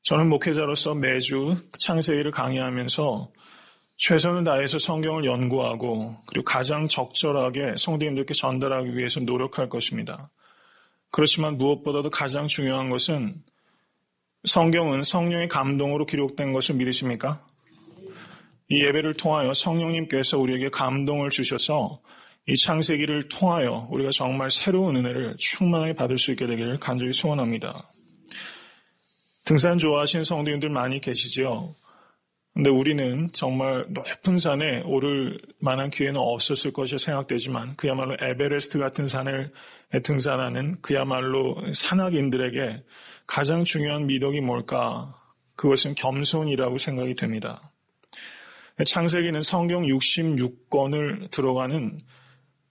저는 목회자로서 매주 창세기를 강의하면서 최선을 다해서 성경을 연구하고 그리고 가장 적절하게 성도님들께 전달하기 위해서 노력할 것입니다. 그렇지만 무엇보다도 가장 중요한 것은 성경은 성령의 감동으로 기록된 것을 믿으십니까? 이 예배를 통하여 성령님께서 우리에게 감동을 주셔서 이 창세기를 통하여 우리가 정말 새로운 은혜를 충만하게 받을 수 있게 되기를 간절히 소원합니다. 등산 좋아하시는 성도님들 많이 계시죠? 근데 우리는 정말 높은 산에 오를 만한 기회는 없었을 것이 생각되지만 그야말로 에베레스트 같은 산을 등산하는 그야말로 산악인들에게 가장 중요한 미덕이 뭘까? 그것은 겸손이라고 생각이 됩니다. 창세기는 성경 66권을 들어가는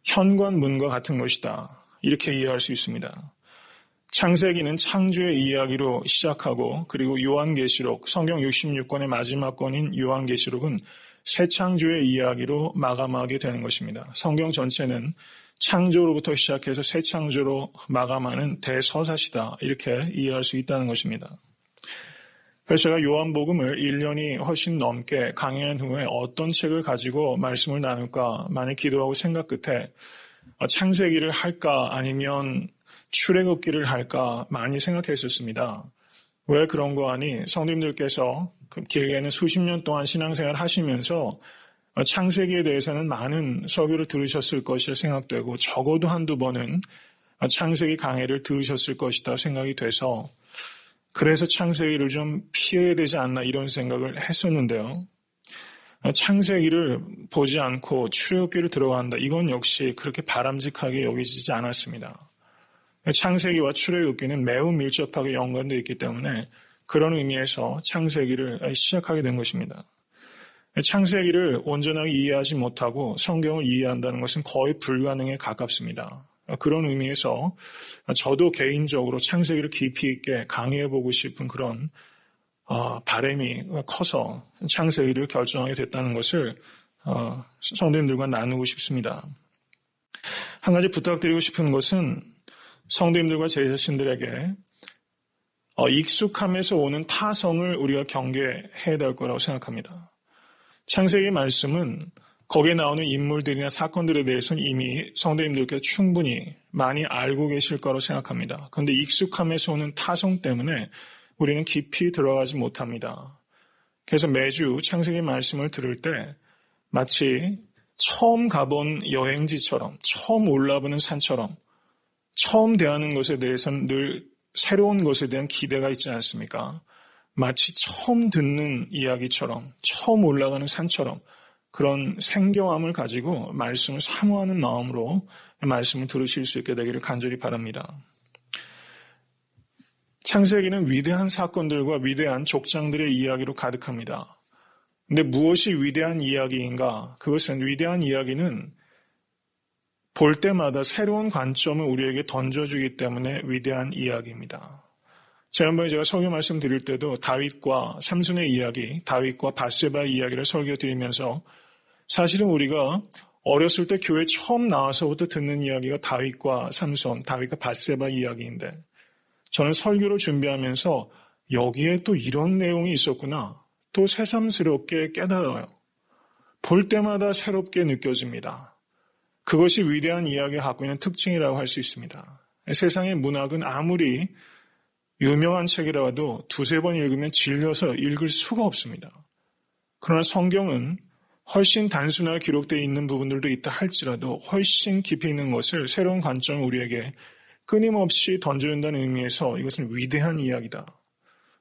현관문과 같은 것이다. 이렇게 이해할 수 있습니다. 창세기는 창조의 이야기로 시작하고 그리고 요한계시록, 성경 66권의 마지막 권인 요한계시록은 새 창조의 이야기로 마감하게 되는 것입니다. 성경 전체는 창조로부터 시작해서 새 창조로 마감하는 대서사시다. 이렇게 이해할 수 있다는 것입니다. 그래서 제가 요한복음을 1년이 훨씬 넘게 강의한 후에 어떤 책을 가지고 말씀을 나눌까 많이 기도하고 생각 끝에 창세기를 할까 아니면 출애굽기를 할까 많이 생각했었습니다. 왜 그런 거 하니 성도님들께서 길게는 수십 년 동안 신앙생활 하시면서 창세기에 대해서는 많은 설교를 들으셨을 것이라 생각되고 적어도 한두 번은 창세기 강해를 들으셨을 것이다 생각이 돼서 그래서 창세기를 좀 피해야 되지 않나 이런 생각을 했었는데요. 창세기를 보지 않고 출애굽기를 들어간다. 이건 역시 그렇게 바람직하게 여기지지 않았습니다. 창세기와 출애굽기는 매우 밀접하게 연관되어 있기 때문에 그런 의미에서 창세기를 시작하게 된 것입니다. 창세기를 온전하게 이해하지 못하고 성경을 이해한다는 것은 거의 불가능에 가깝습니다. 그런 의미에서 저도 개인적으로 창세기를 깊이 있게 강의해보고 싶은 그런 바람이 커서 창세기를 결정하게 됐다는 것을 성도님들과 나누고 싶습니다. 한 가지 부탁드리고 싶은 것은 성도님들과 제 자신들에게 익숙함에서 오는 타성을 우리가 경계해야 될 거라고 생각합니다. 창세기 말씀은 거기에 나오는 인물들이나 사건들에 대해서는 이미 성도님들께 충분히 많이 알고 계실 거라고 생각합니다. 그런데 익숙함에서 오는 타성 때문에 우리는 깊이 들어가지 못합니다. 그래서 매주 창세기 말씀을 들을 때 마치 처음 가본 여행지처럼 처음 올라보는 산처럼 처음 대하는 것에 대해서는 늘 새로운 것에 대한 기대가 있지 않습니까? 마치 처음 듣는 이야기처럼 처음 올라가는 산처럼 그런 생경함을 가지고 말씀을 사모하는 마음으로 말씀을 들으실 수 있게 되기를 간절히 바랍니다. 창세기는 위대한 사건들과 위대한 족장들의 이야기로 가득합니다. 근데 무엇이 위대한 이야기인가? 그것은 위대한 이야기는 볼 때마다 새로운 관점을 우리에게 던져주기 때문에 위대한 이야기입니다. 지난번에 제가 설교 말씀 드릴 때도 다윗과 삼손의 이야기, 다윗과 밧세바의 이야기를 설교 드리면서 사실은 우리가 어렸을 때 교회 처음 나와서부터 듣는 이야기가 다윗과 삼손, 다윗과 밧세바 이야기인데 저는 설교를 준비하면서 여기에 또 이런 내용이 있었구나. 또 새삼스럽게 깨달아요. 볼 때마다 새롭게 느껴집니다. 그것이 위대한 이야기가 갖고 있는 특징이라고 할 수 있습니다. 세상의 문학은 아무리 유명한 책이라도 두세 번 읽으면 질려서 읽을 수가 없습니다. 그러나 성경은 훨씬 단순하게 기록되어 있는 부분들도 있다 할지라도 훨씬 깊이 있는 것을 새로운 관점을 우리에게 끊임없이 던져준다는 의미에서 이것은 위대한 이야기다.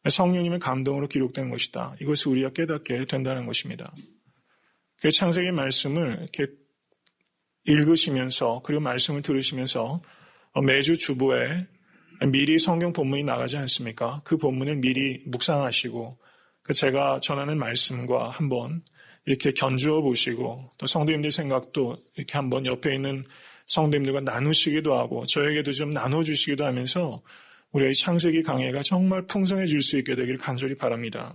성령님의 감동으로 기록된 것이다. 이것을 우리가 깨닫게 된다는 것입니다. 그래서 창세기 말씀을 이렇게 읽으시면서 그리고 말씀을 들으시면서 매주 주보에 미리 성경 본문이 나가지 않습니까? 그 본문을 미리 묵상하시고 제가 전하는 말씀과 한번 이렇게 견주어 보시고 또 성도님들 생각도 이렇게 한번 옆에 있는 성도님들과 나누시기도 하고 저에게도 좀 나눠주시기도 하면서 우리의 창세기 강해가 정말 풍성해질 수 있게 되기를 간절히 바랍니다.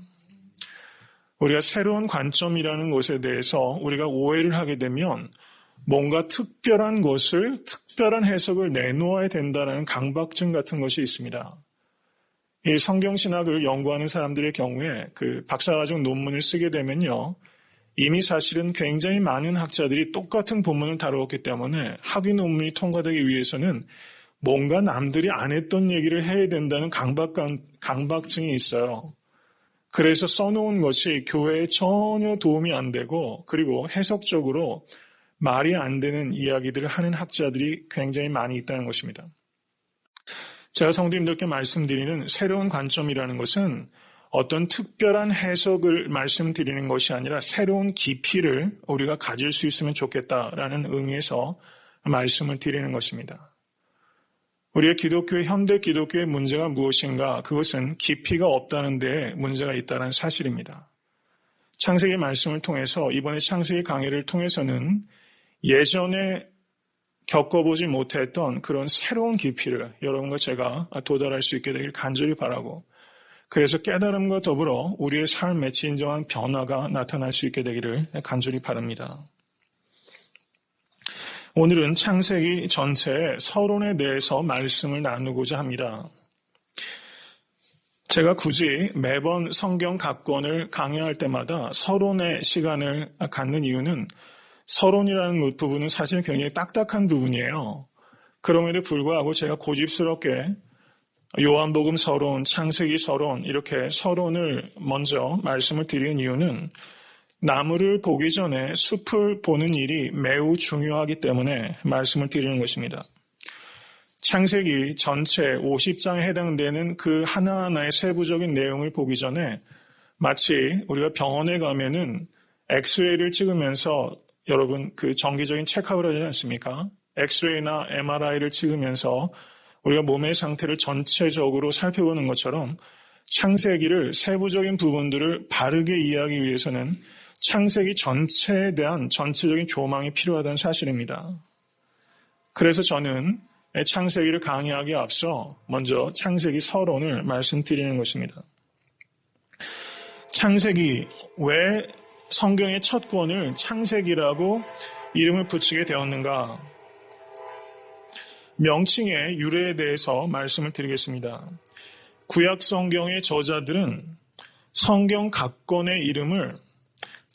우리가 새로운 관점이라는 것에 대해서 우리가 오해를 하게 되면 뭔가 특별한 것을, 특별한 해석을 내놓아야 된다는 강박증 같은 것이 있습니다. 이 성경신학을 연구하는 사람들의 경우에 그 박사과정 논문을 쓰게 되면요. 이미 사실은 굉장히 많은 학자들이 똑같은 본문을 다루었기 때문에 학위 논문이 통과되기 위해서는 뭔가 남들이 안 했던 얘기를 해야 된다는 강박증이 있어요. 그래서 써놓은 것이 교회에 전혀 도움이 안 되고 그리고 해석적으로 말이 안 되는 이야기들을 하는 학자들이 굉장히 많이 있다는 것입니다. 제가 성도님들께 말씀드리는 새로운 관점이라는 것은 어떤 특별한 해석을 말씀드리는 것이 아니라 새로운 깊이를 우리가 가질 수 있으면 좋겠다라는 의미에서 말씀을 드리는 것입니다. 우리의 현대 기독교의 문제가 무엇인가? 그것은 깊이가 없다는 데에 문제가 있다는 사실입니다. 창세기 말씀을 통해서 이번에 창세기 강의를 통해서는 예전에 겪어보지 못했던 그런 새로운 깊이를 여러분과 제가 도달할 수 있게 되길 간절히 바라고 그래서 깨달음과 더불어 우리의 삶에 진정한 변화가 나타날 수 있게 되기를 간절히 바랍니다. 오늘은 창세기 전체의 서론에 대해서 말씀을 나누고자 합니다. 제가 굳이 매번 성경 각 권을 강의할 때마다 서론의 시간을 갖는 이유는 서론이라는 부분은 사실 굉장히 딱딱한 부분이에요. 그럼에도 불구하고 제가 고집스럽게 요한복음 서론, 창세기 서론 이렇게 서론을 먼저 말씀을 드리는 이유는 나무를 보기 전에 숲을 보는 일이 매우 중요하기 때문에 말씀을 드리는 것입니다. 창세기 전체 50장에 해당되는 그 하나하나의 세부적인 내용을 보기 전에 마치 우리가 병원에 가면은 엑스레이를 찍으면서 여러분 그 정기적인 체크업을 하지 않습니까? 엑스레이나 MRI를 찍으면서 우리가 몸의 상태를 전체적으로 살펴보는 것처럼 창세기를 세부적인 부분들을 바르게 이해하기 위해서는 창세기 전체에 대한 전체적인 조망이 필요하다는 사실입니다. 그래서 저는 창세기를 강의하기에 앞서 먼저 창세기 서론을 말씀드리는 것입니다. 창세기, 왜 성경의 첫 권을 창세기라고 이름을 붙이게 되었는가? 명칭의 유래에 대해서 말씀을 드리겠습니다. 구약 성경의 저자들은 성경 각 권의 이름을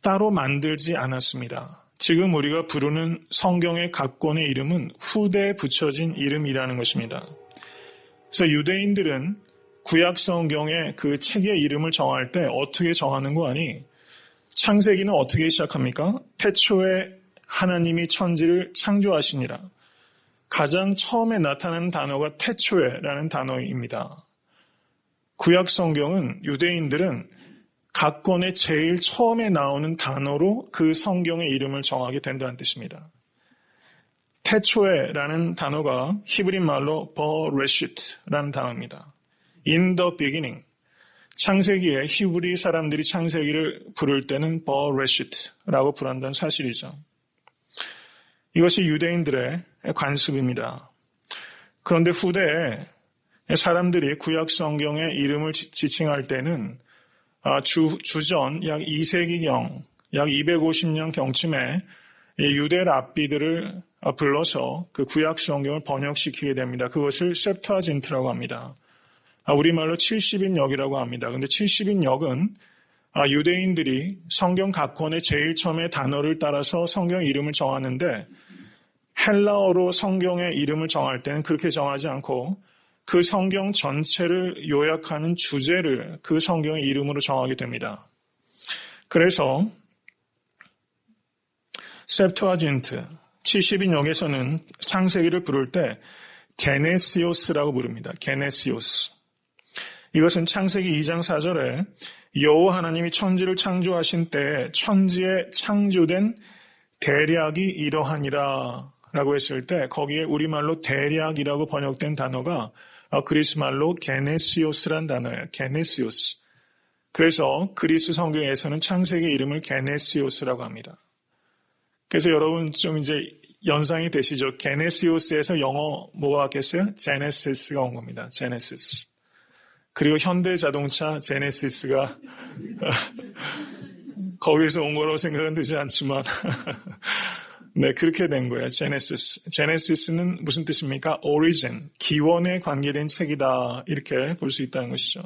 따로 만들지 않았습니다. 지금 우리가 부르는 성경의 각 권의 이름은 후대에 붙여진 이름이라는 것입니다. 그래서 유대인들은 구약 성경의 그 책의 이름을 정할 때 어떻게 정하는 거 아니? 창세기는 어떻게 시작합니까? 태초에 하나님이 천지를 창조하시니라. 가장 처음에 나타나는 단어가 태초에라는 단어입니다. 구약 성경은 유대인들은 각 권의 제일 처음에 나오는 단어로 그 성경의 이름을 정하게 된다는 뜻입니다. 태초에라는 단어가 히브리 말로 버레시트라는 단어입니다. In the beginning. 창세기에 히브리 사람들이 창세기를 부를 때는 버레시트라고 부른다는 사실이죠. 이것이 유대인들의 관습입니다. 그런데 후대에 사람들이 구약 성경의 이름을 지칭할 때는 주전 약 2세기경, 약 250년 경쯤에 유대 랍비들을 불러서 그 구약 성경을 번역시키게 됩니다. 그것을 셉투아진트라고 합니다. 우리말로 70인역이라고 합니다. 그런데 70인역은 유대인들이 성경 각 권의 제일 처음에 단어를 따라서 성경 이름을 정하는데 헬라어로 성경의 이름을 정할 때는 그렇게 정하지 않고 그 성경 전체를 요약하는 주제를 그 성경의 이름으로 정하게 됩니다. 그래서 셉투아진트 70인역에서는 창세기를 부를 때 게네시오스라고 부릅니다. 게네시오스. 이것은 창세기 2장 4절에 여호와 하나님이 천지를 창조하신 때에 천지에 창조된 대략이 이러하니라 라고 했을 때 거기에 우리말로 대략이라고 번역된 단어가 그리스말로 게네시오스란 단어예요. 게네시오스. 그래서 그리스 성경에서는 창세기 이름을 게네시오스라고 합니다. 그래서 여러분 좀 이제 연상이 되시죠? 게네시오스에서 영어 뭐가 왔겠어요? 제네시스가 온 겁니다. 제네시스. 그리고 현대자동차 제네시스가 거기서 온 거라고 생각은 되지 않지만 네, 그렇게 된 거예요. 제네시스. 제네시스는 무슨 뜻입니까? origin, 기원에 관계된 책이다. 이렇게 볼 수 있다는 것이죠.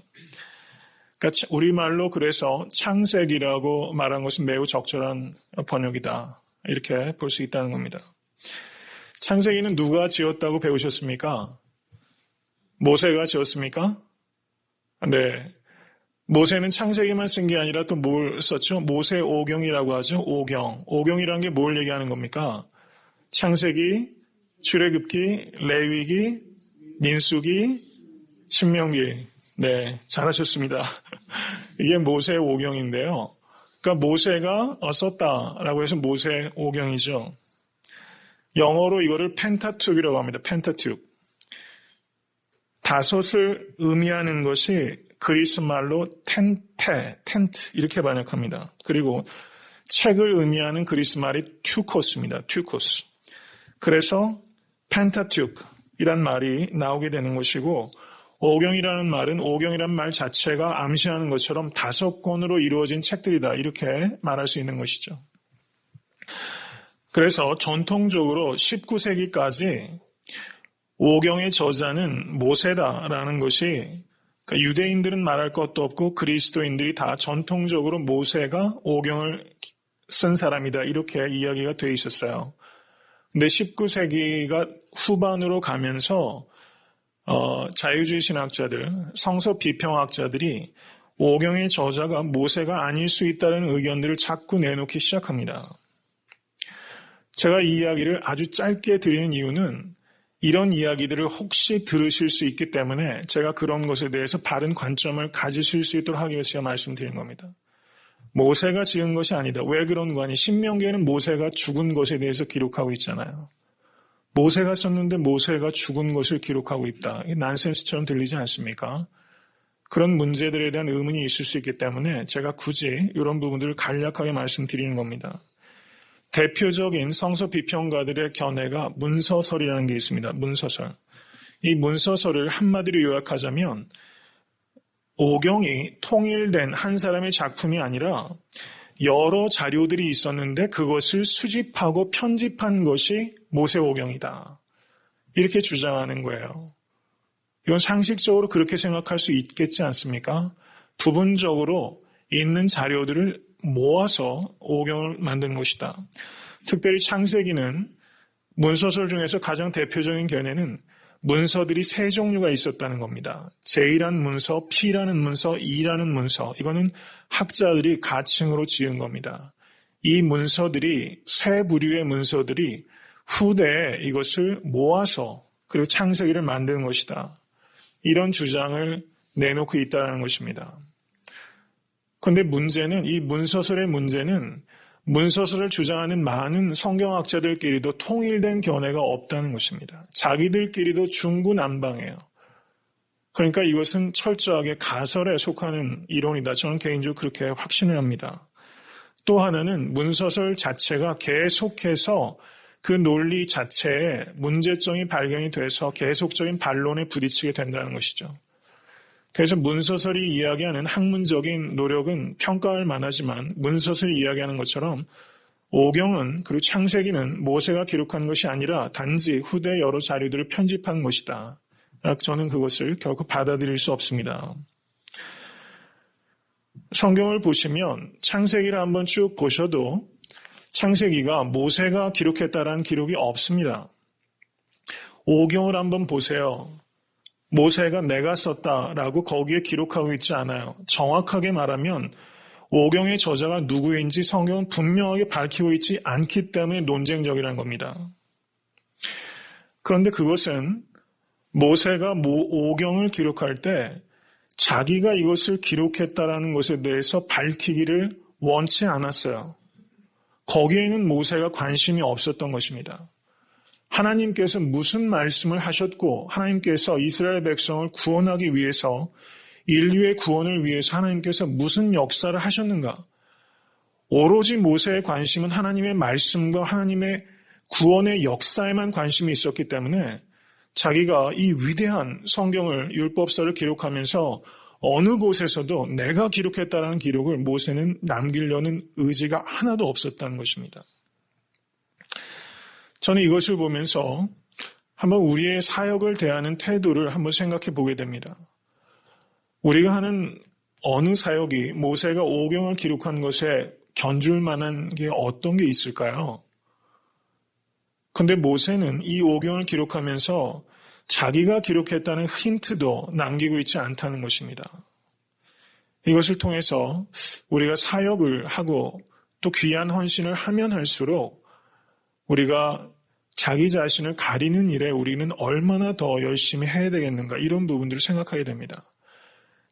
그러니까 우리말로 그래서 창세기라고 말한 것은 매우 적절한 번역이다. 이렇게 볼 수 있다는 겁니다. 창세기는 누가 지었다고 배우셨습니까? 모세가 지었습니까? 네. 모세는 창세기만 쓴 게 아니라 또 뭘 썼죠? 모세 오경이라고 하죠. 오경. 오경이라는 게 뭘 얘기하는 겁니까? 창세기, 출애굽기, 레위기, 민수기, 신명기. 네, 잘하셨습니다. 이게 모세 오경인데요. 그러니까 모세가 썼다라고 해서 모세 오경이죠. 영어로 이거를 펜타툭이라고 합니다. 펜타툭. 다섯을 의미하는 것이 그리스 말로 텐트 이렇게 번역합니다. 그리고 책을 의미하는 그리스 말이 튜코스입니다. 튜코스. 그래서 펜타툭이란 말이 나오게 되는 것이고 오경이라는 말은 오경이라는 말 자체가 암시하는 것처럼 5권으로 이루어진 책들이다. 이렇게 말할 수 있는 것이죠. 그래서 전통적으로 19세기까지 오경의 저자는 모세다라는 것이 그러니까 유대인들은 말할 것도 없고 그리스도인들이 다 전통적으로 모세가 오경을 쓴 사람이다 이렇게 이야기가 돼 있었어요. 근데 19세기가 후반으로 가면서 자유주의 신학자들, 성서 비평학자들이 오경의 저자가 모세가 아닐 수 있다는 의견들을 자꾸 내놓기 시작합니다. 제가 이 이야기를 아주 짧게 드리는 이유는 이런 이야기들을 혹시 들으실 수 있기 때문에 제가 그런 것에 대해서 바른 관점을 가지실 수 있도록 하기 위해서 제가 말씀드린 겁니다. 모세가 지은 것이 아니다. 왜 그런 거 아니? 신명기에는 모세가 죽은 것에 대해서 기록하고 있잖아요. 모세가 썼는데 모세가 죽은 것을 기록하고 있다. 이게 난센스처럼 들리지 않습니까? 그런 문제들에 대한 의문이 있을 수 있기 때문에 제가 굳이 이런 부분들을 간략하게 말씀드리는 겁니다. 대표적인 성서 비평가들의 견해가 문서설이라는 게 있습니다. 문서설. 이 문서설을 한마디로 요약하자면 오경이 통일된 한 사람의 작품이 아니라 여러 자료들이 있었는데 그것을 수집하고 편집한 것이 모세오경이다. 이렇게 주장하는 거예요. 이건 상식적으로 그렇게 생각할 수 있겠지 않습니까? 부분적으로 있는 자료들을 모아서 오경을 만든 것이다. 특별히 창세기는 문서설 중에서 가장 대표적인 견해는 문서들이 3종류가 있었다는 겁니다. J라는 문서, P라는 문서, E라는 문서. 이거는 학자들이 가칭으로 지은 겁니다. 이 문서들이, 3부류의 문서들이 후대에 이것을 모아서 그리고 창세기를 만드는 것이다. 이런 주장을 내놓고 있다는 것입니다. 그런데 문제는 이 문서설의 문제는 문서설을 주장하는 많은 성경학자들끼리도 통일된 견해가 없다는 것입니다. 자기들끼리도 중구난방해요. 그러니까 이것은 철저하게 가설에 속하는 이론이다. 저는 개인적으로 그렇게 확신을 합니다. 또 하나는 문서설 자체가 계속해서 그 논리 자체에 문제점이 발견이 돼서 계속적인 반론에 부딪히게 된다는 것이죠. 그래서 문서설이 이야기하는 학문적인 노력은 평가할 만하지만 문서설이 이야기하는 것처럼 오경은 그리고 창세기는 모세가 기록한 것이 아니라 단지 후대 여러 자료들을 편집한 것이다. 저는 그것을 결코 받아들일 수 없습니다. 성경을 보시면 창세기를 한번 쭉 보셔도 창세기가 모세가 기록했다라는 기록이 없습니다. 오경을 한번 보세요. 모세가 내가 썼다라고 거기에 기록하고 있지 않아요. 정확하게 말하면 오경의 저자가 누구인지 성경은 분명하게 밝히고 있지 않기 때문에 논쟁적이라는 겁니다. 그런데 그것은 모세가 오경을 기록할 때 자기가 이것을 기록했다라는 것에 대해서 밝히기를 원치 않았어요. 거기에는 모세가 관심이 없었던 것입니다. 하나님께서 무슨 말씀을 하셨고 하나님께서 이스라엘 백성을 구원하기 위해서 인류의 구원을 위해서 하나님께서 무슨 역사를 하셨는가? 오로지 모세의 관심은 하나님의 말씀과 하나님의 구원의 역사에만 관심이 있었기 때문에 자기가 이 위대한 성경을 율법서를 기록하면서 어느 곳에서도 내가 기록했다라는 기록을 모세는 남기려는 의지가 하나도 없었다는 것입니다. 저는 이것을 보면서 한번 우리의 사역을 대하는 태도를 한번 생각해 보게 됩니다. 우리가 하는 어느 사역이 모세가 오경을 기록한 것에 견줄 만한 게 어떤 게 있을까요? 그런데 모세는 이 오경을 기록하면서 자기가 기록했다는 힌트도 남기고 있지 않다는 것입니다. 이것을 통해서 우리가 사역을 하고 또 귀한 헌신을 하면 할수록 우리가 자기 자신을 가리는 일에 우리는 얼마나 더 열심히 해야 되겠는가 이런 부분들을 생각하게 됩니다.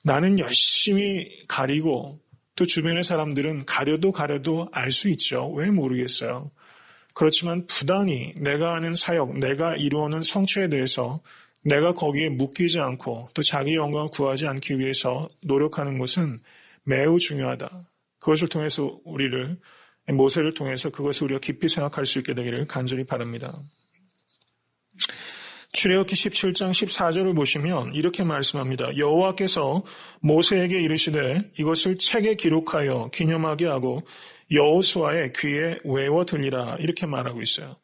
나는 열심히 가리고 또 주변의 사람들은 가려도 알 수 있죠. 왜 모르겠어요. 그렇지만 부단히 내가 하는 사역, 내가 이루어오는 성취에 대해서 내가 거기에 묶이지 않고 또 자기 영광을 구하지 않기 위해서 노력하는 것은 매우 중요하다. 그것을 통해서 모세를 통해서 그것을 우리가 깊이 생각할 수 있게 되기를 간절히 바랍니다. 출애굽기 17장 14절을 보시면 이렇게 말씀합니다. 여호와께서 모세에게 이르시되 이것을 책에 기록하여 기념하게 하고 여호수아의 귀에 외워 들리라 이렇게 말하고 있어요.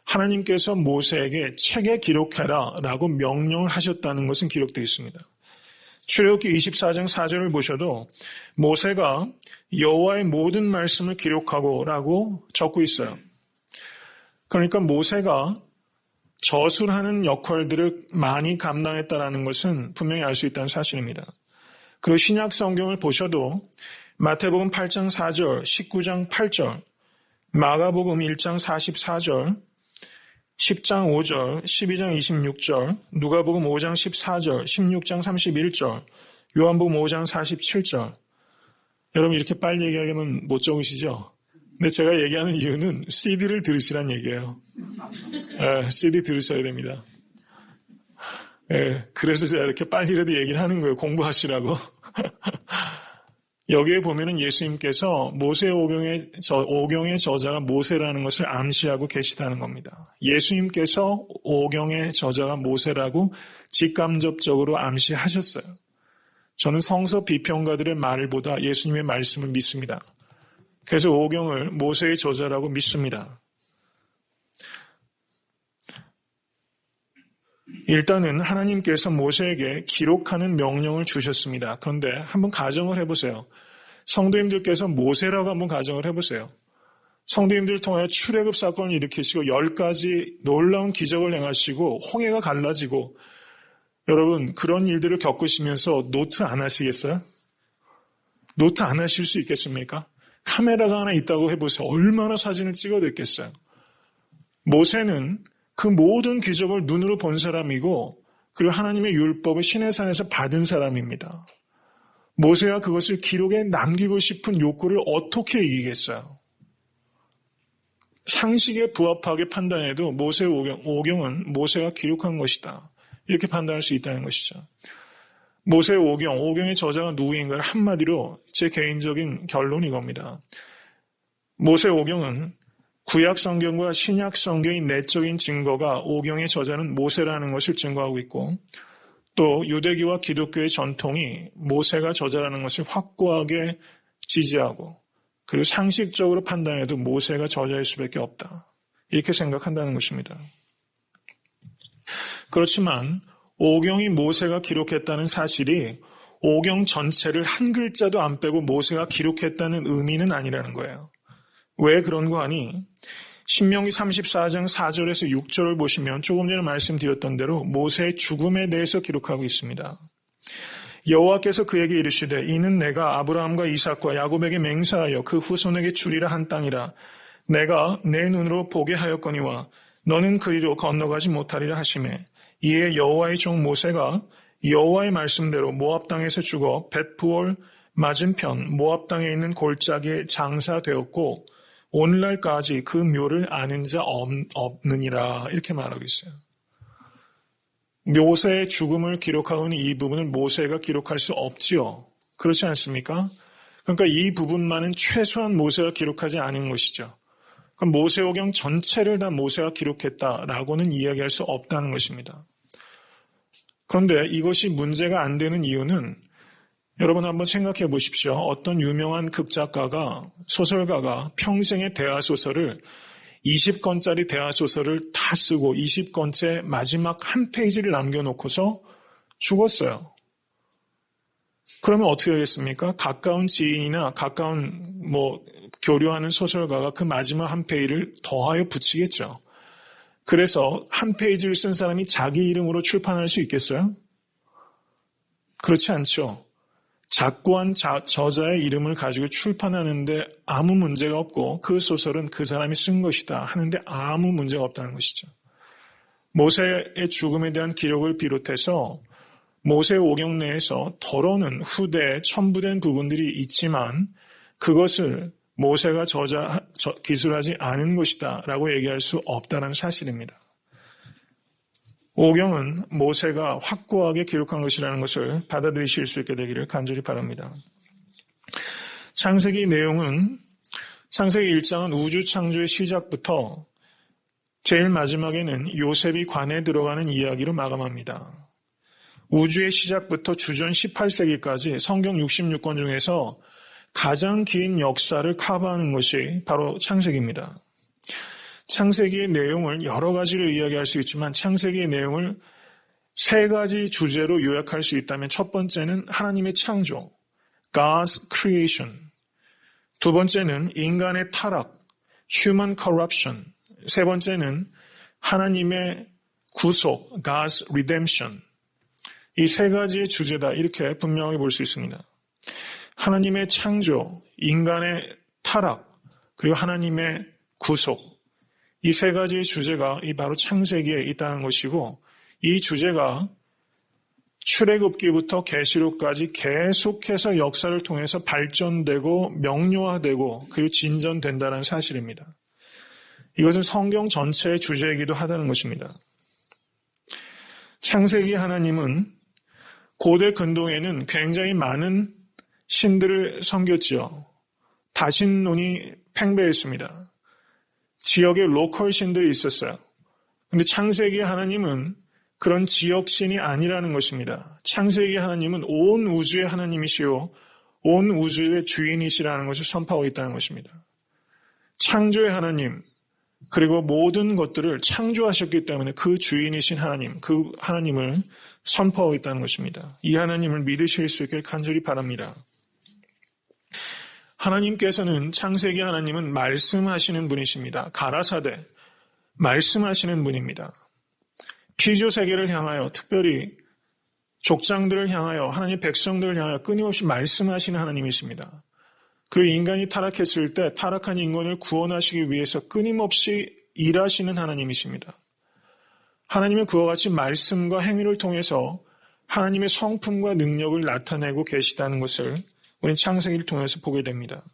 하나님께서 모세에게 책에 기록해라 라고 명령을 하셨다는 것은 기록되어 있습니다. 출애굽기 24장 4절을 보셔도 모세가 여호와의 모든 말씀을 기록하고 라고 적고 있어요. 그러니까 모세가 저술하는 역할들을 많이 감당했다는 것은 분명히 알 수 있다는 사실입니다. 그리고 신약 성경을 보셔도 마태복음 8장 4절, 19장 8절, 마가복음 1장 44절, 10장 5절, 12장 26절, 누가복음 5장 14절, 16장 31절, 요한복음 5장 47절. 여러분 이렇게 빨리 얘기하면 못 적으시죠? 근데 제가 얘기하는 이유는 CD를 들으시란 얘기예요. CD 들으셔야 됩니다. 그래서 제가 이렇게 빨리라도 얘기를 하는 거예요. 공부하시라고. 여기에 보면은 예수님께서 모세 오경의 저자가 모세라는 것을 암시하고 계시다는 겁니다. 예수님께서 오경의 저자가 모세라고 직간접적으로 암시하셨어요. 저는 성서 비평가들의 말을 보다 예수님의 말씀을 믿습니다. 그래서 오경을 모세의 저자라고 믿습니다. 일단은 하나님께서 모세에게 기록하는 명령을 주셨습니다. 그런데 한번 가정을 해보세요. 성도님들께서 모세라고 한번 가정을 해보세요. 성도님들을 통하여 출애굽 사건을 일으키시고 10가지 놀라운 기적을 행하시고 홍해가 갈라지고 여러분 그런 일들을 겪으시면서 노트 안 하시겠어요? 노트 안 하실 수 있겠습니까? 카메라가 하나 있다고 해보세요. 얼마나 사진을 찍어댔겠어요? 모세는 그 모든 기적을 눈으로 본 사람이고 그리고 하나님의 율법을 시내산에서 받은 사람입니다. 모세가 그것을 기록에 남기고 싶은 욕구를 어떻게 이기겠어요? 상식에 부합하게 판단해도 모세의 오경은 모세가 기록한 것이다. 이렇게 판단할 수 있다는 것이죠. 모세의 오경의 저자가 누구인가를 한마디로 제 개인적인 결론이 이겁니다. 모세의 오경은 구약 성경과 신약 성경의 내적인 증거가 오경의 저자는 모세라는 것을 증거하고 있고 또 유대교와 기독교의 전통이 모세가 저자라는 것을 확고하게 지지하고 그리고 상식적으로 판단해도 모세가 저자일 수밖에 없다. 이렇게 생각한다는 것입니다. 그렇지만 오경이 모세가 기록했다는 사실이 오경 전체를 한 글자도 안 빼고 모세가 기록했다는 의미는 아니라는 거예요. 왜 그런가 하니 신명기 34장 4절에서 6절을 보시면 조금 전에 말씀드렸던 대로 모세의 죽음에 대해서 기록하고 있습니다. 여호와께서 그에게 이르시되 이는 내가 아브라함과 이삭과 야곱에게 맹세하여 그 후손에게 주리라 한 땅이라 내가 내 눈으로 보게 하였거니와 너는 그리로 건너가지 못하리라 하시매 이에 여호와의 종 모세가 여호와의 말씀대로 모압 땅에서 죽어 벳부올 맞은편 모압 땅에 있는 골짜기에 장사되었고 오늘날까지 그 묘를 아는 자 없느니라 이렇게 말하고 있어요. 모세의 죽음을 기록하고 있는 이 부분을 모세가 기록할 수 없지요. 그렇지 않습니까? 그러니까 이 부분만은 최소한 모세가 기록하지 않은 것이죠. 그럼 모세오경 전체를 다 모세가 기록했다라고는 이야기할 수 없다는 것입니다. 그런데 이것이 문제가 안 되는 이유는 여러분 한번 생각해 보십시오. 어떤 유명한 극작가가 소설가가 평생의 대하소설을 20권짜리 대화소설을 다 쓰고 20권째 마지막 한 페이지를 남겨놓고서 죽었어요. 그러면 어떻게 하겠습니까? 가까운 지인이나 가까운 교류하는 소설가가 그 마지막 한 페이지를 더하여 붙이겠죠. 그래서 한 페이지를 쓴 사람이 자기 이름으로 출판할 수 있겠어요? 그렇지 않죠. 작고한 저자의 이름을 가지고 출판하는데 아무 문제가 없고 그 소설은 그 사람이 쓴 것이다 하는데 아무 문제가 없다는 것이죠. 모세의 죽음에 대한 기록을 비롯해서 모세 오경 내에서 더러는 후대에 첨부된 부분들이 있지만 그것을 모세가 기술하지 않은 것이다 라고 얘기할 수 없다는 사실입니다. 오경은 모세가 확고하게 기록한 것이라는 것을 받아들이실 수 있게 되기를 간절히 바랍니다. 창세기 내용은 창세기 1장은 우주 창조의 시작부터 제일 마지막에는 요셉이 관에 들어가는 이야기로 마감합니다. 우주의 시작부터 주전 18세기까지 성경 66권 중에서 가장 긴 역사를 커버하는 것이 바로 창세기입니다. 창세기의 내용을 여러 가지로 이야기할 수 있지만 창세기의 내용을 세 가지 주제로 요약할 수 있다면 첫 번째는 하나님의 창조, God's creation. 두 번째는 인간의 타락, human corruption. 세 번째는 하나님의 구속, God's redemption. 이 세 가지의 주제다 이렇게 분명하게 볼 수 있습니다. 하나님의 창조, 인간의 타락, 그리고 하나님의 구속. 이 세 가지의 주제가 바로 창세기에 있다는 것이고 이 주제가 출애굽기부터 계시록까지 계속해서 역사를 통해서 발전되고 명료화되고 그리고 진전된다는 사실입니다. 이것은 성경 전체의 주제이기도 하다는 것입니다. 창세기 하나님은 고대 근동에는 굉장히 많은 신들을 섬겼지요. 다신론이 팽배했습니다. 지역에 로컬 신들이 있었어요. 그런데 창세기 하나님은 그런 지역신이 아니라는 것입니다. 창세기 하나님은 온 우주의 하나님이시요 온 우주의 주인이시라는 것을 선포하고 있다는 것입니다. 창조의 하나님 그리고 모든 것들을 창조하셨기 때문에 그 주인이신 하나님, 그 하나님을 선포하고 있다는 것입니다. 이 하나님을 믿으실 수 있길 간절히 바랍니다. 하나님께서는 창세기 하나님은 말씀하시는 분이십니다. 가라사대, 말씀하시는 분입니다. 피조 세계를 향하여 특별히 족장들을 향하여 하나님의 백성들을 향하여 끊임없이 말씀하시는 하나님이십니다. 그리고 인간이 타락했을 때 타락한 인간을 구원하시기 위해서 끊임없이 일하시는 하나님이십니다. 하나님은 그와 같이 말씀과 행위를 통해서 하나님의 성품과 능력을 나타내고 계시다는 것을 우리는 창세기를 통해서 보게 됩니다.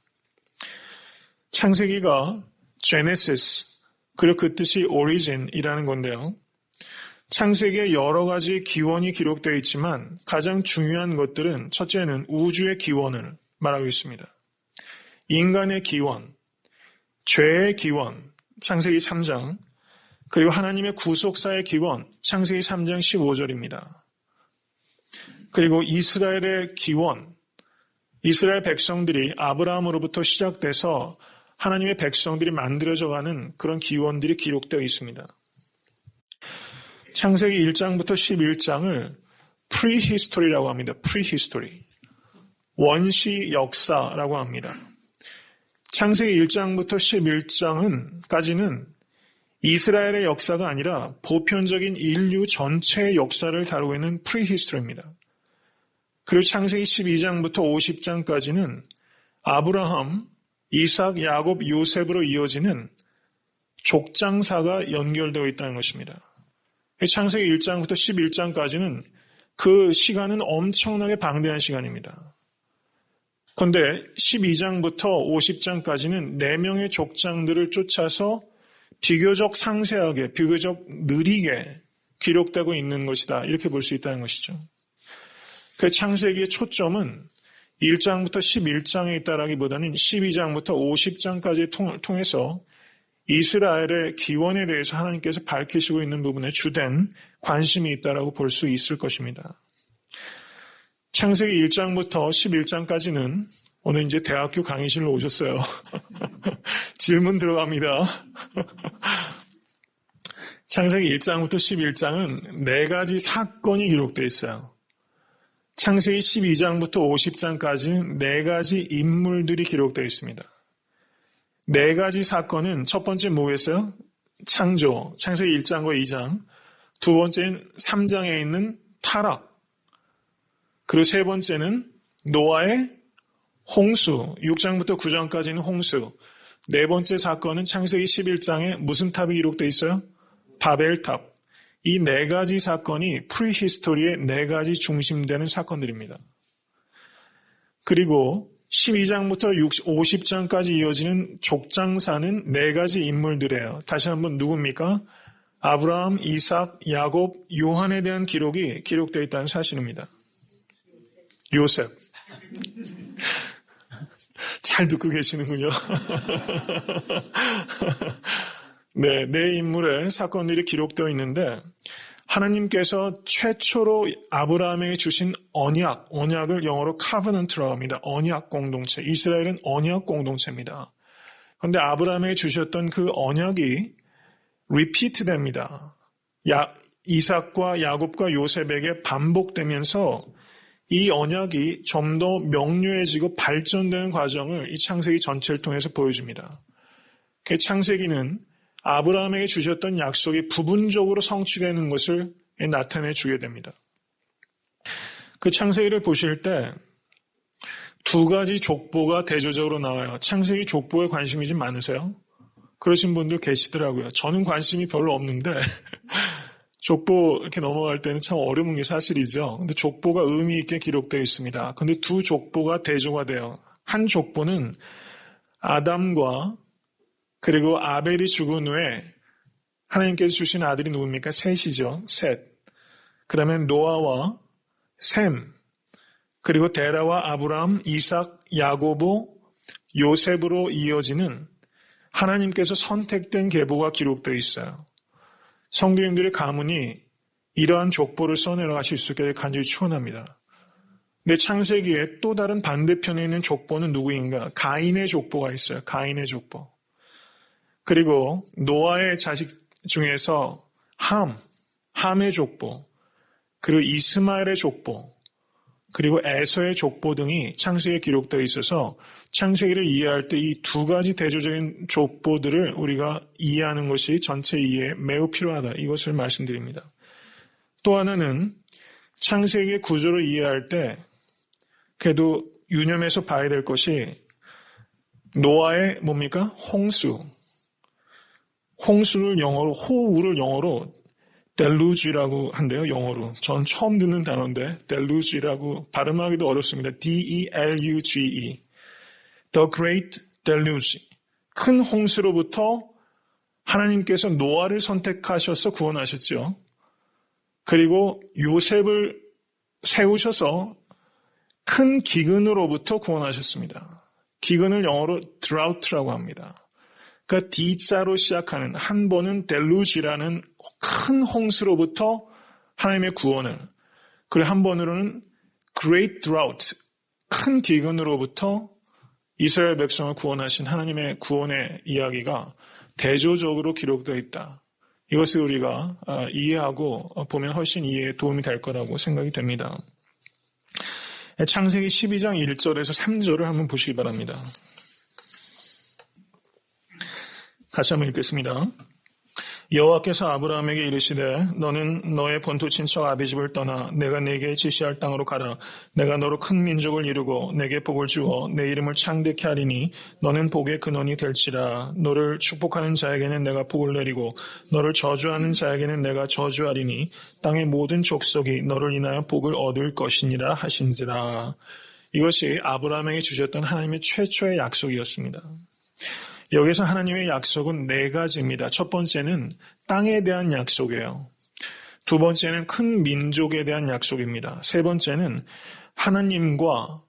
창세기가 Genesis, 그리고 그 뜻이 Origin이라는 건데요. 창세기에 여러 가지 기원이 기록되어 있지만 가장 중요한 것들은 첫째는 우주의 기원을 말하고 있습니다. 인간의 기원, 죄의 기원, 창세기 3장, 그리고 하나님의 구속사의 기원, 창세기 3장 15절입니다. 그리고 이스라엘의 기원, 이스라엘 백성들이 아브라함으로부터 시작돼서 하나님의 백성들이 만들어져가는 그런 기원들이 기록되어 있습니다. 창세기 1장부터 11장을 prehistory라고 합니다. prehistory. 원시 역사라고 합니다. 창세기 1장부터 11장까지는 이스라엘의 역사가 아니라 보편적인 인류 전체의 역사를 다루고 있는 prehistory입니다. 그리고 창세기 12장부터 50장까지는 아브라함, 이삭, 야곱, 요셉으로 이어지는 족장사가 연결되어 있다는 것입니다. 창세기 1장부터 11장까지는 그 시간은 엄청나게 방대한 시간입니다. 그런데 12장부터 50장까지는 4명의 족장들을 쫓아서 비교적 상세하게, 비교적 느리게 기록되고 있는 것이다. 이렇게 볼 수 있다는 것이죠. 그 창세기의 초점은 1장부터 11장에 있다라기보다는 12장부터 50장까지 통해서 이스라엘의 기원에 대해서 하나님께서 밝히시고 있는 부분에 주된 관심이 있다라고 볼 수 있을 것입니다. 창세기 1장부터 11장까지는 오늘 이제 대학교 강의실로 오셨어요. 질문 들어갑니다. 창세기 1장부터 11장은 4가지 사건이 기록되어 있어요. 창세기 12장부터 50장까지는 4가지 인물들이 기록되어 있습니다. 4가지 사건은 첫 번째 뭐겠어요? 창조, 창세기 1장과 2장. 두 번째는 3장에 있는 타락. 그리고 세 번째는 노아의 홍수, 6장부터 9장까지는 홍수. 네 번째 사건은 창세기 11장에 무슨 탑이 기록되어 있어요? 바벨탑. 이 4가지 사건이 프리히스토리의 4가지 중심되는 사건들입니다. 그리고 12장부터 50장까지 이어지는 족장사는 4가지 인물들이에요. 다시 한번 누굽니까? 아브라함, 이삭, 야곱, 요한에 대한 기록이 기록되어 있다는 사실입니다. 요셉. 잘 듣고 계시는군요. 네, 네 인물의 사건들이 기록되어 있는데 하나님께서 최초로 아브라함에게 주신 언약을 영어로 covenant라고 합니다. 언약 공동체. 이스라엘은 언약 공동체입니다. 그런데 아브라함에게 주셨던 그 언약이 repeat 됩니다. 이삭과 야곱과 요셉에게 반복되면서 이 언약이 좀 더 명료해지고 발전되는 과정을 이 창세기 전체를 통해서 보여줍니다. 그 창세기는 아브라함에게 주셨던 약속이 부분적으로 성취되는 것을 나타내 주게 됩니다. 그 창세기를 보실 때 2가지 족보가 대조적으로 나와요. 창세기 족보에 관심이 좀 많으세요? 그러신 분들 계시더라고요. 저는 관심이 별로 없는데 족보 이렇게 넘어갈 때는 참 어려운 게 사실이죠. 근데 족보가 의미 있게 기록되어 있습니다. 근데 2 족보가 대조가 돼요. 한 족보는 아담과 그리고 아벨이 죽은 후에 하나님께서 주신 아들이 누굽니까? 셋이죠. 셋. 그다음에 노아와 셈, 그리고 데라와 아브라함, 이삭, 야고보, 요셉으로 이어지는 하나님께서 선택된 계보가 기록되어 있어요. 성도님들의 가문이 이러한 족보를 써내려가실 수 있게 간절히 축원합니다. 근데 창세기에 또 다른 반대편에 있는 족보는 누구인가? 가인의 족보가 있어요. 가인의 족보. 그리고 노아의 자식 중에서 함의 족보, 그리고 이스마엘의 족보, 그리고 에서의 족보 등이 창세기에 기록되어 있어서 창세기를 이해할 때 이 2가지 대조적인 족보들을 우리가 이해하는 것이 전체 이해에 매우 필요하다. 이것을 말씀드립니다. 또 하나는 창세기의 구조를 이해할 때 그래도 유념해서 봐야 될 것이 노아의 뭡니까? 홍수를 영어로, 호우를 영어로 deluge라고 한대요, 영어로. 전 처음 듣는 단어인데, deluge라고 발음하기도 어렵습니다. D-E-L-U-G-E. The Great Deluge. 큰 홍수로부터 하나님께서 노아를 선택하셔서 구원하셨죠. 그리고 요셉을 세우셔서 큰 기근으로부터 구원하셨습니다. 기근을 영어로 drought라고 합니다. 그러니까 D자로 시작하는 한 번은 델루지라는 큰 홍수로부터 하나님의 구원을, 그리고 한 번으로는 Great Drought, 큰 기근으로부터 이스라엘 백성을 구원하신 하나님의 구원의 이야기가 대조적으로 기록되어 있다. 이것을 우리가 이해하고 보면 훨씬 이해에 도움이 될 거라고 생각이 됩니다. 창세기 12장 1절에서 3절을 한번 보시기 바랍니다. 같이 한번 읽겠습니다. 여호와께서 아브라함에게 이르시되 너는 너의 본토 친척 아비집을 떠나 내가 네게 지시할 땅으로 가라. 내가 너로 큰 민족을 이루고 내게 복을 주어 내 이름을 창대케 하리니 너는 복의 근원이 될지라. 너를 축복하는 자에게는 내가 복을 내리고 너를 저주하는 자에게는 내가 저주하리니 땅의 모든 족속이 너를 인하여 복을 얻을 것이니라 하신지라. 이것이 아브라함에게 주셨던 하나님의 최초의 약속이었습니다. 여기서 하나님의 약속은 4가지입니다. 첫 번째는 땅에 대한 약속이에요. 두 번째는 큰 민족에 대한 약속입니다. 세 번째는 하나님과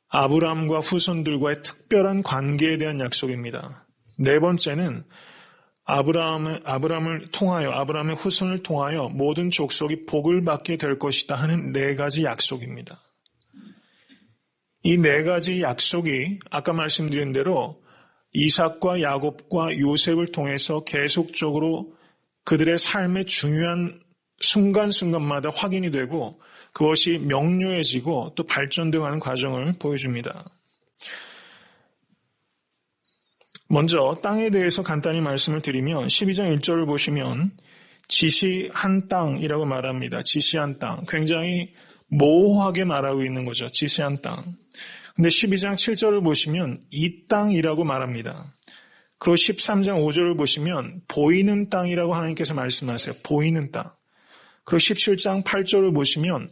아브라함과 후손들과의 특별한 관계에 대한 약속입니다. 네 번째는 아브라함을 통하여, 아브라함의 후손을 통하여 모든 족속이 복을 받게 될 것이다 하는 4가지 약속입니다. 이 네 가지 약속이 아까 말씀드린 대로 이삭과 야곱과 요셉을 통해서 계속적으로 그들의 삶의 중요한 순간순간마다 확인이 되고 그것이 명료해지고 또 발전되어가는 과정을 보여줍니다. 먼저 땅에 대해서 간단히 말씀을 드리면 12장 1절을 보시면 지시한 땅이라고 말합니다. 지시한 땅. 굉장히 모호하게 말하고 있는 거죠. 지시한 땅. 근데 12장 7절을 보시면 이 땅이라고 말합니다. 그리고 13장 5절을 보시면 보이는 땅이라고 하나님께서 말씀하세요. 보이는 땅. 그리고 17장 8절을 보시면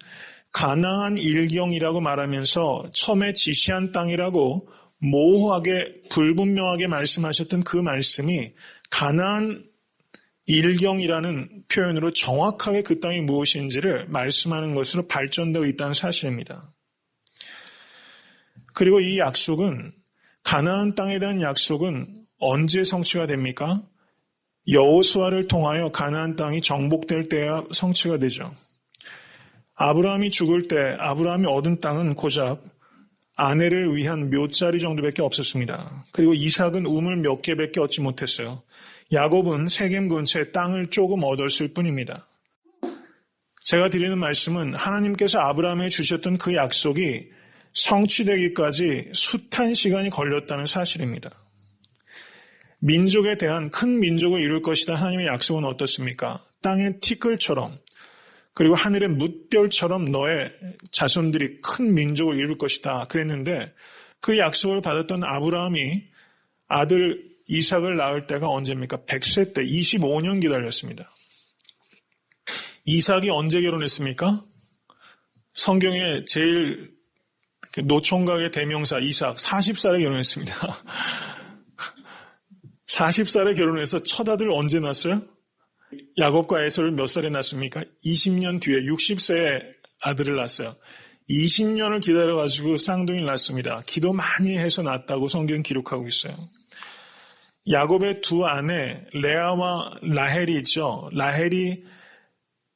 가나안 일경이라고 말하면서 처음에 지시한 땅이라고 모호하게 불분명하게 말씀하셨던 그 말씀이 가나안 일경이라는 표현으로 정확하게 그 땅이 무엇인지를 말씀하는 것으로 발전되어 있다는 사실입니다. 그리고 이 약속은 가나안 땅에 대한 약속은 언제 성취가 됩니까? 여호수아를 통하여 가나안 땅이 정복될 때야 성취가 되죠. 아브라함이 죽을 때 아브라함이 얻은 땅은 고작 아내를 위한 묘짜리 정도밖에 없었습니다. 그리고 이삭은 우물 몇 개밖에 얻지 못했어요. 야곱은 세겜 근처에 땅을 조금 얻었을 뿐입니다. 제가 드리는 말씀은 하나님께서 아브라함에게 주셨던 그 약속이 성취되기까지 숱한 시간이 걸렸다는 사실입니다. 민족에 대한 큰 민족을 이룰 것이다 하나님의 약속은 어떻습니까? 땅의 티끌처럼 그리고 하늘의 뭇별처럼 너의 자손들이 큰 민족을 이룰 것이다 그랬는데 그 약속을 받았던 아브라함이 아들 이삭을 낳을 때가 언제입니까? 100세 때 25년 기다렸습니다. 이삭이 언제 결혼했습니까? 성경에 제일 노총각의 대명사 이삭 40살에 결혼했습니다. 40살에 결혼해서 첫 아들 언제 낳았어요? 야곱과 에서를 몇 살에 낳습니까? 20년 뒤에 60세에 아들을 낳았어요. 20년을 기다려가지고 쌍둥이를 낳습니다. 기도 많이 해서 낳았다고 성경은 기록하고 있어요. 야곱의 두 아내 레아와 라헬이 있죠. 라헬이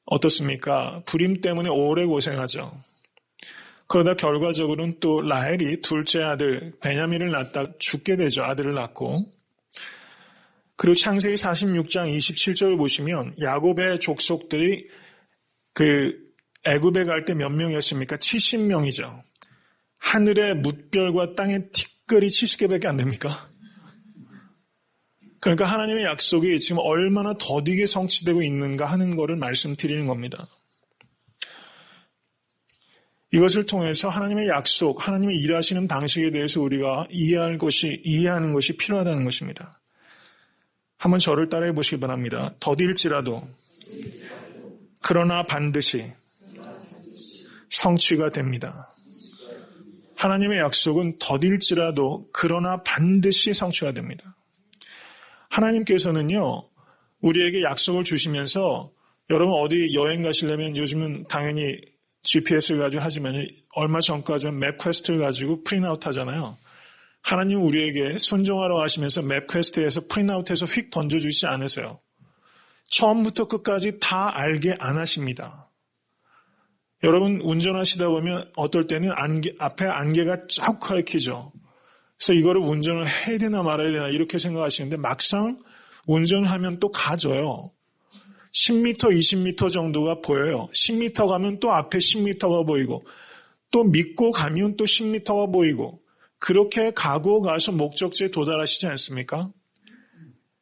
어떻습니까? 불임 때문에 오래 고생하죠. 그러다 결과적으로는 또 라헬이 둘째 아들 베냐민을 낳다 죽게 되죠. 아들을 낳고. 그리고 창세기 46장 27절을 보시면 야곱의 족속들이 애굽에 갈 때 몇 명이었습니까? 70명이죠. 하늘의 뭇별과 땅의 티끌이 70개밖에 안 됩니까? 그러니까 하나님의 약속이 지금 얼마나 더디게 성취되고 있는가 하는 것을 말씀드리는 겁니다. 이것을 통해서 하나님의 약속, 하나님의 일하시는 방식에 대해서 우리가 이해하는 것이 필요하다는 것입니다. 한번 저를 따라해 보시기 바랍니다. 더딜지라도 그러나 반드시 성취가 됩니다. 하나님의 약속은 더딜지라도 그러나 반드시 성취가 됩니다. 하나님께서는요, 우리에게 약속을 주시면서 여러분 어디 여행 가시려면 요즘은 당연히 GPS를 가지고 하지만 얼마 전까지는 맵퀘스트를 가지고 프린트아웃 하잖아요. 하나님은 우리에게 순종하러 하시면서 맵퀘스트에서 프린트아웃해서 휙 던져주시지 않으세요. 처음부터 끝까지 다 알게 안 하십니다. 여러분 운전하시다 보면 어떨 때는 앞에 안개가 쫙 가리키죠. 그래서 이거를 운전을 해야 되나 말아야 되나 이렇게 생각하시는데 막상 운전하면 또 가져요. 10m, 20m 정도가 보여요. 10m 가면 또 앞에 10m가 보이고 또 믿고 가면 또 10m가 보이고 그렇게 가고 가서 목적지에 도달하시지 않습니까?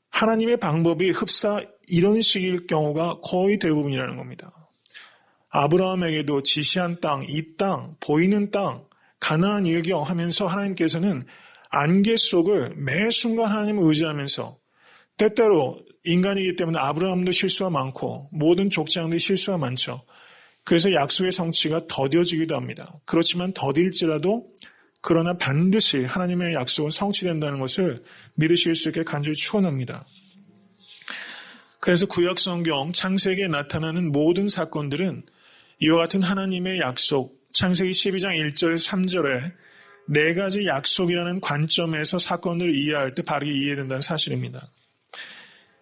하나님의 방법이 흡사 이런 식일 경우가 거의 대부분이라는 겁니다. 아브라함에게도 지시한 땅, 이 땅, 보이는 땅, 가나안 일경 하면서 하나님께서는 안개 속을 매 순간 하나님을 의지하면서 때때로 인간이기 때문에 아브라함도 실수가 많고 모든 족장들이 실수가 많죠. 그래서 약속의 성취가 더뎌지기도 합니다. 그렇지만 더딜지라도 그러나 반드시 하나님의 약속은 성취된다는 것을 믿으실 수 있게 간절히 축원합니다. 그래서 구약성경 창세기에 나타나는 모든 사건들은 이와 같은 하나님의 약속, 창세기 12장 1절 3절에 네 가지 약속이라는 관점에서 사건을 이해할 때 바르게 이해된다는 사실입니다.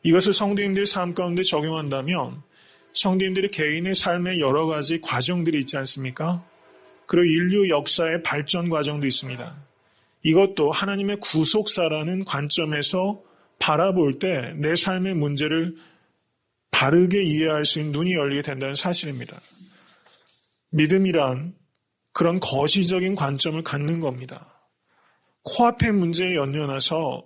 이것을 성도님들의 삶 가운데 적용한다면 성도님들이 개인의 삶에 여러 가지 과정들이 있지 않습니까? 그리고 인류 역사의 발전 과정도 있습니다. 이것도 하나님의 구속사라는 관점에서 바라볼 때 내 삶의 문제를 바르게 이해할 수 있는 눈이 열리게 된다는 사실입니다. 믿음이란 그런 거시적인 관점을 갖는 겁니다. 코앞의 문제에 연연해서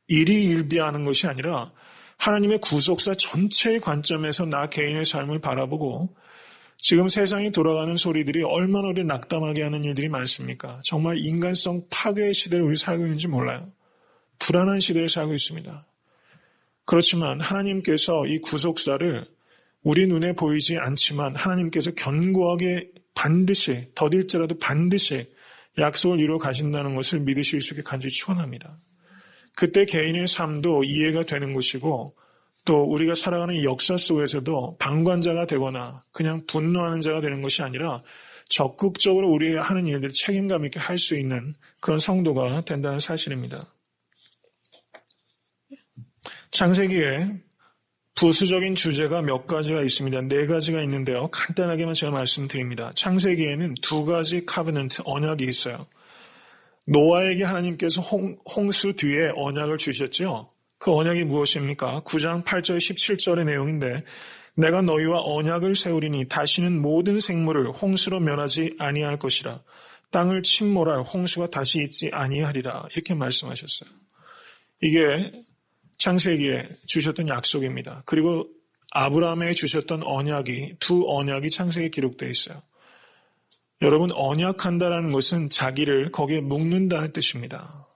일희일비하는 것이 아니라 하나님의 구속사 전체의 관점에서 나 개인의 삶을 바라보고 지금 세상이 돌아가는 소리들이 얼마나 우리를 낙담하게 하는 일들이 많습니까? 정말 인간성 파괴의 시대를 우리 살고 있는지 몰라요. 불안한 시대를 살고 있습니다. 그렇지만 하나님께서 이 구속사를 우리 눈에 보이지 않지만 하나님께서 견고하게 반드시 더딜지라도 반드시 약속을 이루어 가신다는 것을 믿으실 수 있게 간절히 축원합니다. 그때 개인의 삶도 이해가 되는 것이고 또 우리가 살아가는 이 역사 속에서도 방관자가 되거나 그냥 분노하는 자가 되는 것이 아니라 적극적으로 우리가 하는 일들을 책임감 있게 할 수 있는 그런 성도가 된다는 사실입니다. 창세기에 부수적인 주제가 몇 가지가 있습니다. 4가지가 있는데요. 간단하게만 제가 말씀드립니다. 창세기에는 2가지 카버넌트, 언약이 있어요. 노아에게 하나님께서 홍수 뒤에 언약을 주셨죠. 그 언약이 무엇입니까? 9장 8절 17절의 내용인데 내가 너희와 언약을 세우리니 다시는 모든 생물을 홍수로 멸하지 아니할 것이라. 땅을 침몰할 홍수가 다시 있지 아니하리라. 이렇게 말씀하셨어요. 이게 창세기에 주셨던 약속입니다. 그리고 아브라함에게 주셨던 언약이 2 언약이 창세기에 기록되어 있어요. 여러분 언약한다라는 것은 자기를 거기에 묶는다는 뜻입니다.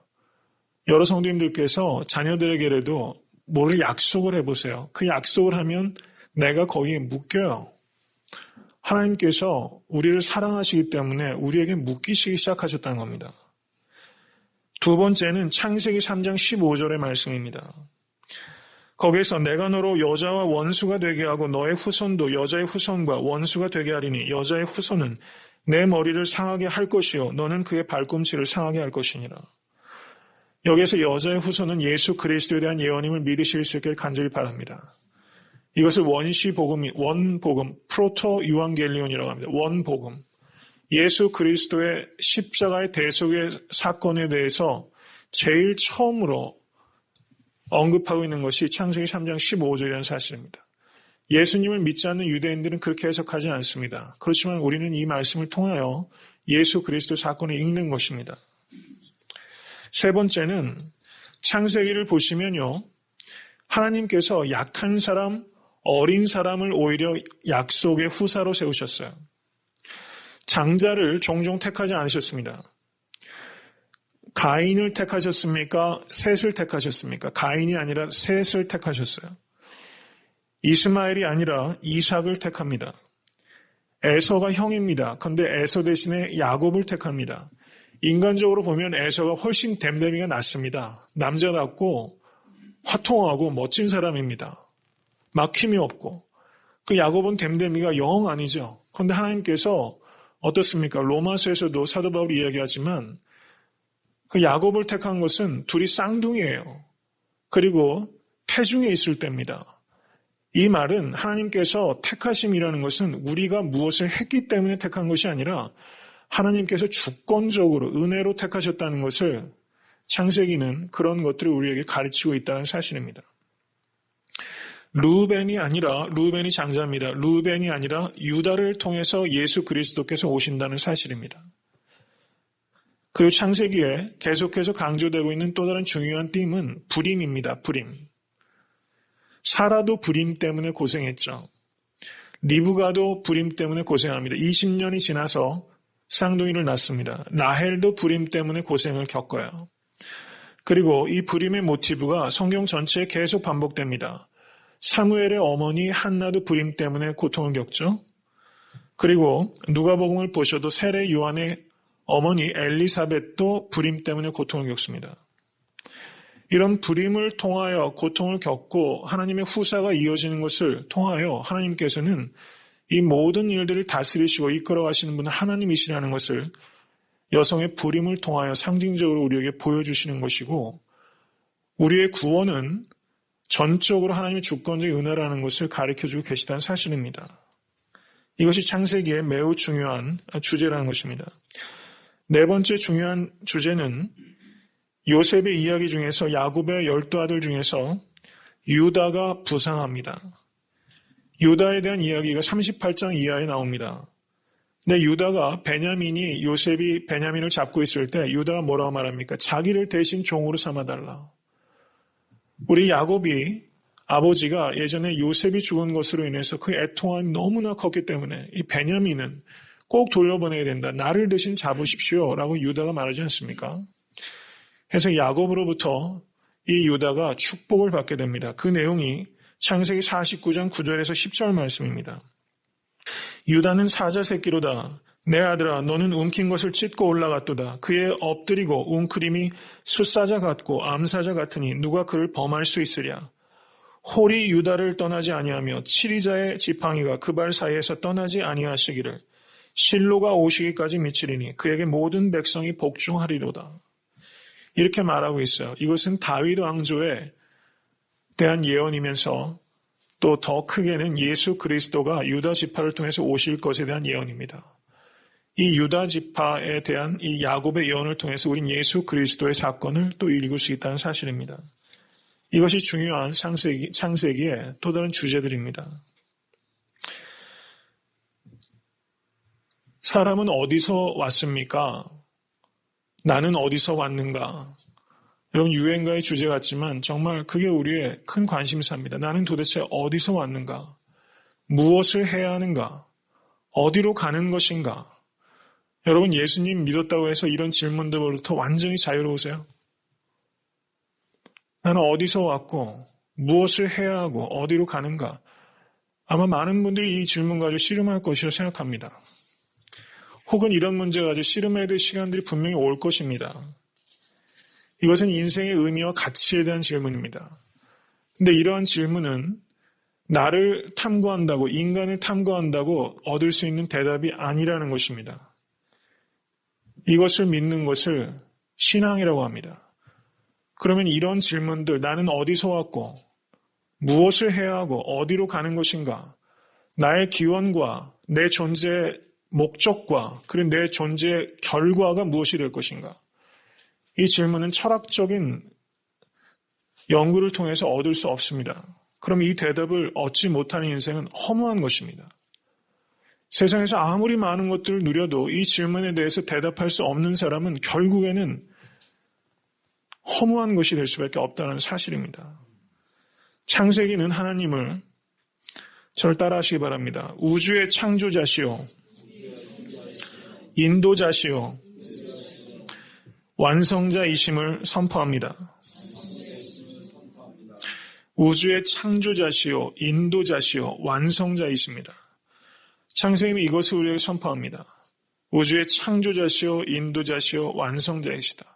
여러 성도님들께서 자녀들에게라도 뭐를 약속을 해보세요. 그 약속을 하면 내가 거기에 묶여요. 하나님께서 우리를 사랑하시기 때문에 우리에게 묶이시기 시작하셨다는 겁니다. 2번째는 창세기 3장 15절의 말씀입니다. 거기에서 내가 너로 여자와 원수가 되게 하고 너의 후손도 여자의 후손과 원수가 되게 하리니 여자의 후손은 내 머리를 상하게 할 것이요 너는 그의 발꿈치를 상하게 할 것이니라. 여기에서 여자의 후손은 예수 그리스도에 대한 예언임을 믿으실 수 있기를 간절히 바랍니다. 이것을 원복음, 프로토 유앙겔리온이라고 합니다. 원복음. 예수 그리스도의 십자가의 대속의 사건에 대해서 제일 처음으로 언급하고 있는 것이 창세기 3장 15절이라는 사실입니다. 예수님을 믿지 않는 유대인들은 그렇게 해석하지 않습니다. 그렇지만 우리는 이 말씀을 통하여 예수 그리스도 사건을 읽는 것입니다. 3번째는 창세기를 보시면요. 하나님께서 약한 사람, 어린 사람을 오히려 약속의 후사로 세우셨어요. 장자를 종종 택하지 않으셨습니다. 가인을 택하셨습니까? 셋을 택하셨습니까? 가인이 아니라 셋을 택하셨어요. 이스마엘이 아니라 이삭을 택합니다. 에서가 형입니다. 그런데 에서 대신에 야곱을 택합니다. 인간적으로 보면 에서가 훨씬 댐댐이가 낫습니다. 남자답고 화통하고 멋진 사람입니다. 막힘이 없고. 그 야곱은 댐댐이가 영 아니죠. 그런데 하나님께서 어떻습니까? 로마서에서도 사도 바울이 이야기하지만 그 야곱을 택한 것은 둘이 쌍둥이에요. 그리고 태중에 있을 때입니다. 이 말은 하나님께서 택하심이라는 것은 우리가 무엇을 했기 때문에 택한 것이 아니라 하나님께서 주권적으로 은혜로 택하셨다는 것을 창세기는 그런 것들을 우리에게 가르치고 있다는 사실입니다. 루벤이 장자입니다. 루벤이 아니라 유다를 통해서 예수 그리스도께서 오신다는 사실입니다. 그리고 창세기에 계속해서 강조되고 있는 또 다른 중요한 띠임은 불임입니다. 불임. 사라도 불임 때문에 고생했죠. 리브가도 불임 때문에 고생합니다. 20년이 지나서 쌍둥이를 낳습니다. 라헬도 불임 때문에 고생을 겪어요. 그리고 이 불임의 모티브가 성경 전체에 계속 반복됩니다. 사무엘의 어머니 한나도 불임 때문에 고통을 겪죠. 그리고 누가복음을 보셔도 세례 요한의 어머니 엘리사벳도 불임 때문에 고통을 겪습니다. 이런 불임을 통하여 고통을 겪고 하나님의 후사가 이어지는 것을 통하여 하나님께서는 이 모든 일들을 다스리시고 이끌어 가시는 분은 하나님이시라는 것을 여성의 불임을 통하여 상징적으로 우리에게 보여주시는 것이고 우리의 구원은 전적으로 하나님의 주권적인 은혜라는 것을 가르쳐주고 계시다는 사실입니다. 이것이 창세기의 매우 중요한 주제라는 것입니다. 네 번째 중요한 주제는 요셉의 이야기 중에서 야곱의 12아들 중에서 유다가 부상합니다. 유다에 대한 이야기가 38장 이하에 나옵니다. 근데 유다가 요셉이 베냐민을 잡고 있을 때 유다가 뭐라고 말합니까? 자기를 대신 종으로 삼아달라. 우리 야곱이 아버지가 예전에 요셉이 죽은 것으로 인해서 그 애통함이 너무나 컸기 때문에 이 베냐민은 꼭 돌려보내야 된다. 나를 대신 잡으십시오. 라고 유다가 말하지 않습니까? 그래서 야곱으로부터 이 유다가 축복을 받게 됩니다. 그 내용이 창세기 49장 9절에서 10절 말씀입니다. 유다는 사자 새끼로다. 내 아들아 너는 움킨 것을 찢고 올라갔도다. 그의 엎드리고 웅크림이 숫사자 같고 암사자 같으니 누가 그를 범할 수 있으랴. 홀이 유다를 떠나지 아니하며 칠이자의 지팡이가 그 발 사이에서 떠나지 아니하시기를 실로가 오시기까지 미치리니 그에게 모든 백성이 복종하리로다. 이렇게 말하고 있어요. 이것은 다윗 왕조에 대한 예언이면서 또 더 크게는 예수 그리스도가 유다 지파를 통해서 오실 것에 대한 예언입니다. 이 유다 지파에 대한 이 야곱의 예언을 통해서 우린 예수 그리스도의 사건을 또 읽을 수 있다는 사실입니다. 이것이 중요한 창세기의 또 다른 주제들입니다. 사람은 어디서 왔습니까? 나는 어디서 왔는가? 여러분 유행가의 주제 같지만 정말 그게 우리의 큰 관심사입니다. 나는 도대체 어디서 왔는가? 무엇을 해야 하는가? 어디로 가는 것인가? 여러분 예수님 믿었다고 해서 이런 질문들로부터 완전히 자유로우세요? 나는 어디서 왔고 무엇을 해야 하고 어디로 가는가? 아마 많은 분들이 이 질문 가지고 씨름할 것이라고 생각합니다. 혹은 이런 문제 가지고 씨름해야 될 시간들이 분명히 올 것입니다. 이것은 인생의 의미와 가치에 대한 질문입니다. 근데 이러한 질문은 나를 탐구한다고, 인간을 탐구한다고 얻을 수 있는 대답이 아니라는 것입니다. 이것을 믿는 것을 신앙이라고 합니다. 그러면 이런 질문들, 나는 어디서 왔고, 무엇을 해야 하고, 어디로 가는 것인가, 나의 기원과 내 존재의 목적과 그리고 내 존재의 결과가 무엇이 될 것인가, 이 질문은 철학적인 연구를 통해서 얻을 수 없습니다. 그럼 이 대답을 얻지 못하는 인생은 허무한 것입니다. 세상에서 아무리 많은 것들을 누려도 이 질문에 대해서 대답할 수 없는 사람은 결국에는 허무한 것이 될 수밖에 없다는 사실입니다. 창세기는 하나님을 저를 따라하시기 바랍니다. 우주의 창조자시오, 인도자시오, 완성자이심을 선포합니다. 우주의 창조자시오, 인도자시오, 완성자이십니다. 창세기는 이것을 우리에게 선포합니다. 우주의 창조자시오, 인도자시오, 완성자이시다.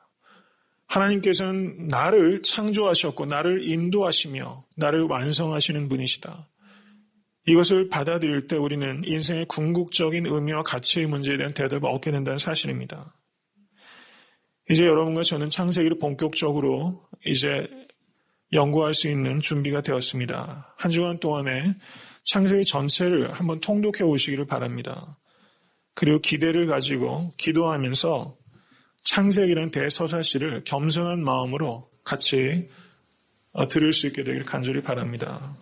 하나님께서는 나를 창조하셨고 나를 인도하시며 나를 완성하시는 분이시다. 이것을 받아들일 때 우리는 인생의 궁극적인 의미와 가치의 문제에 대한 대답을 얻게 된다는 사실입니다. 이제 여러분과 저는 창세기를 본격적으로 이제 연구할 수 있는 준비가 되었습니다. 한 주간 동안에 창세기 전체를 한번 통독해 오시기를 바랍니다. 그리고 기대를 가지고 기도하면서 창세기라는 대서사시를 겸손한 마음으로 같이 들을 수 있게 되기를 간절히 바랍니다.